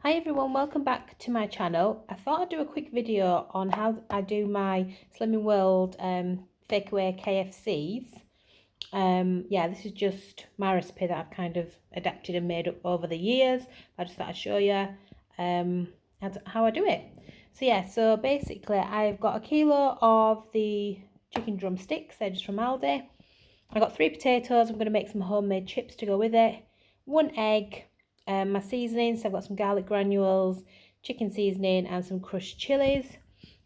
Hi everyone, welcome back to my channel. I thought I'd do a quick video on how I do my Slimming World Fakeaway KFCs. Yeah, this is just my recipe that I've kind of adapted and made up over the years. I just thought I'd show you how I do it. So basically I've got a kilo of the chicken drumsticks, they're just from Aldi. I got 3 potatoes, I'm going to make some homemade chips to go with it, 1 egg, my seasonings, so I've got some garlic granules, chicken seasoning and some crushed chilies.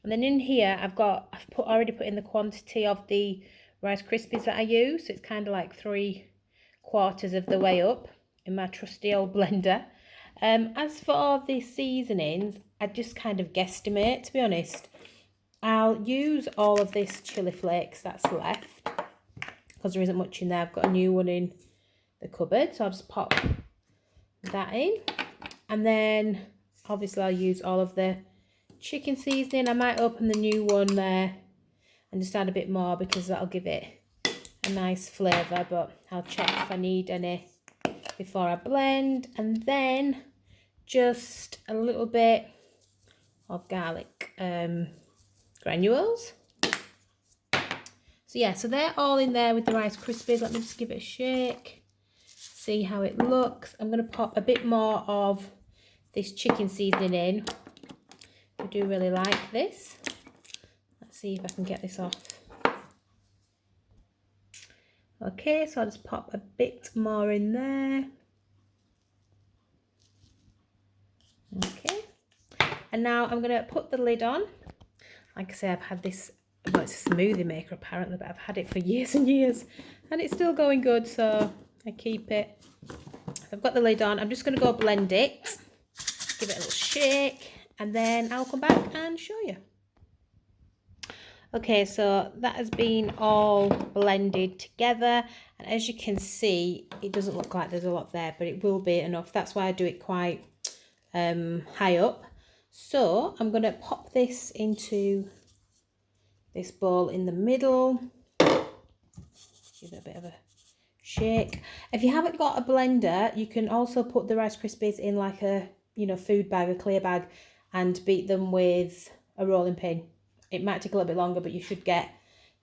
And then in here I've already put in the quantity of the Rice Krispies that I use, so it's kind of like 3/4 of the way up in my trusty old blender. As for the seasonings, I just kind of guesstimate, to be honest. I'll use all of this chili flakes that's left because there isn't much in there. I've got a new one in the cupboard, so I'll just pop that in. And then obviously I'll use all of the chicken seasoning. I might open the new one there and just add a bit more because that'll give it a nice flavour, but I'll check if I need any before I blend. And then just a little bit of garlic granules. So they're all in there with the Rice Krispies. Let me just give it a shake, see how it looks. I'm going to pop a bit more of this chicken seasoning in. I do really like this. Let's see if I can get this off. Okay, so I'll just pop a bit more in there. Okay, and now I'm going to put the lid on. Like I say, I've had this, well, it's a smoothie maker apparently, but I've had it for years and years and it's still going good, so I keep it. I've got the lid on. I'm just going to go blend it, give it a little shake, and then I'll come back and show you. Okay, so that has been all blended together, and as you can see, it doesn't look like there's a lot there, but it will be enough. That's why I do it quite high up. So I'm going to pop this into this bowl in the middle. Give it a bit of a shake. If you haven't got a blender, you can also put the Rice Krispies in like a food bag, a clear bag, and beat them with a rolling pin. It might take a little bit longer, but you should get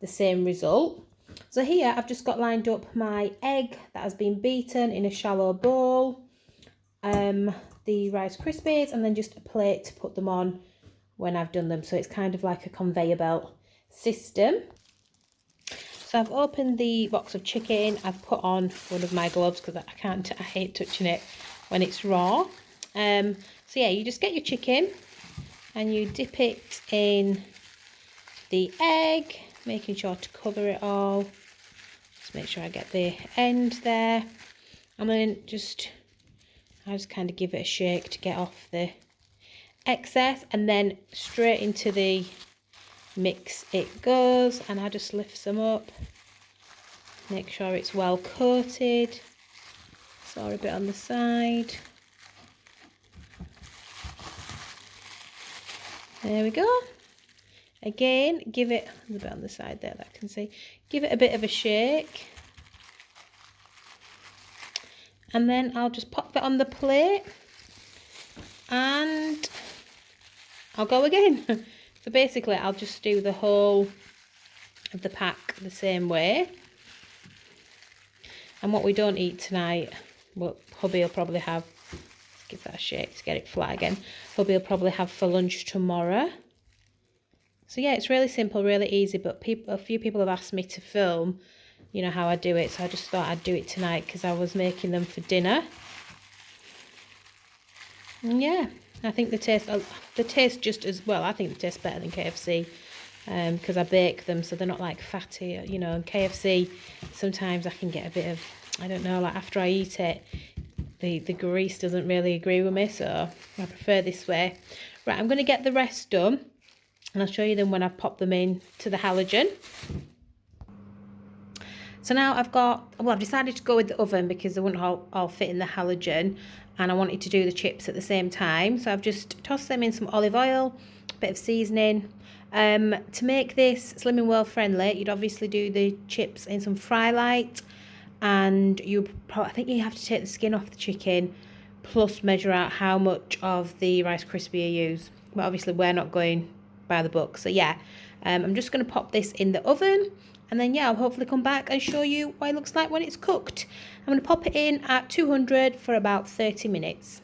the same result. So here I've just got lined up my egg that has been beaten in a shallow bowl, the Rice Krispies, and then just a plate to put them on when I've done them. So it's kind of like a conveyor belt system. So I've opened the box of chicken. I've put on one of my gloves because I hate touching it when it's raw. So yeah, you just get your chicken and you dip it in the egg, making sure to cover it all. Just make sure I get the end there. And then I just kind of give it a shake to get off the excess, and then straight into the mix it goes, and I just lift some up, make sure it's well coated. Saw a bit on the side. There we go. Again, give it a bit on the side there that I can see. Give it a bit of a shake. And then I'll just pop that on the plate. And I'll go again. So basically, I'll just do the whole of the pack the same way. And what we don't eat tonight, what hubby will probably have, give that a shake to get it flat again. Hubby will probably have for lunch tomorrow. So yeah, it's really simple, really easy, but a few people have asked me to film, how I do it. So I just thought I'd do it tonight because I was making them for dinner. And yeah, I think they taste just as well. I think they taste better than KFC because I bake them, so they're not like fatty. And KFC, sometimes I can get a bit of, I don't know, like after I eat it, the grease doesn't really agree with me, so I prefer this way. Right, I'm going to get the rest done, and I'll show you them when I've popped them in to the halogen. So now I've decided to go with the oven because they wouldn't all fit in the halogen, and I wanted to do the chips at the same time. So I've just tossed them in some olive oil, a bit of seasoning. To make this Slimming World friendly, you'd obviously do the chips in some fry light, and I think you have to take the skin off the chicken plus measure out how much of the Rice Krispie you use. But obviously we're not going by the book. So yeah, I'm just going to pop this in the oven. And then yeah, I'll hopefully come back and show you what it looks like when it's cooked. I'm going to pop it in at 200 for about 30 minutes.